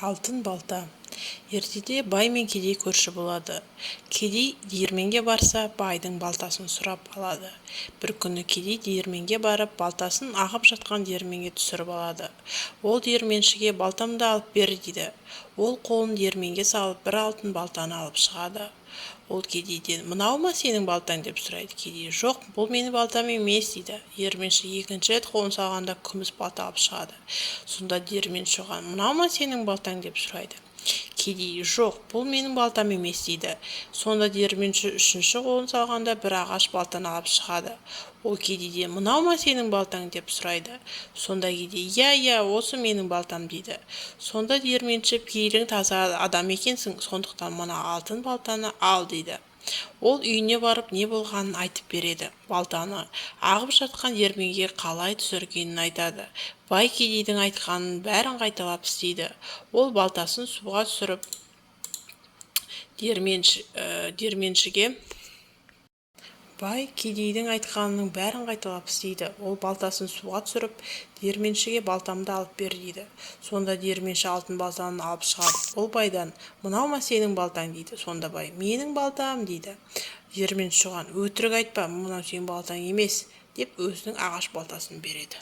Алтын балта. Ертеде бай мен кедей көрші болады. Кедей диірменге барса, байдың балтасын сұрап алады. Бір күні кедей диірменге барып, балтасын ағып жатқан диірменге түсіріп алады. Ол диірменшіге балтамды алып бер дейді. Ол қолын диірменге салып, бір алтын балтаны алып шығады. Ол кедейден: «Мынау ма сенің балтаң?» деп сұрайды. Кедей: «Жоқ, бұл менің балтам емес» дейді. Диірменші екінші рет қолын салғанда күміс балта алып шығады. Сонда диірменші оған: «Мынау ма сенің балтаң?» деп сұрайды. Кедей: «Жоқ, бұл менің балтам емес» дейді. Сонда диірменші үшінші қолын салғанда бір ағаш балтаны алып шығады. Ол кедейден: «Мынау ма сенің балтаң?» деп сұрайды. Сонда кедей: «Иә, осы менің балтам» дейді. Сонда диірменші: «Пейілің таза адам екенсің, сондықтан мына алтын балтаны ал» дейді. Ол үйіне барып не болғанын айтып береді. Балтаны ағып жатқан диірменге қалай түсіргенін айтады. Бай кедейдің айтқанын бәрін қайталап істейді. Ол балтасын суға түсіріп диірменшіге Бай кедейдің айтқанының бәрін қайталап істейді. Ол балтасын суға түсіріп, диірменшіге балтамды алып бер дейді. Сонда диірменші алтын балтаны алып шығады. Ол байдан: «Мынау ма сенің балтаң?» дейді. Сонда бай: «Менің балтам» дейді. Диірменші оған: «Өтірік айтпа, мынау сенің балтаң емес» деп өзінің ағаш балтасын береді.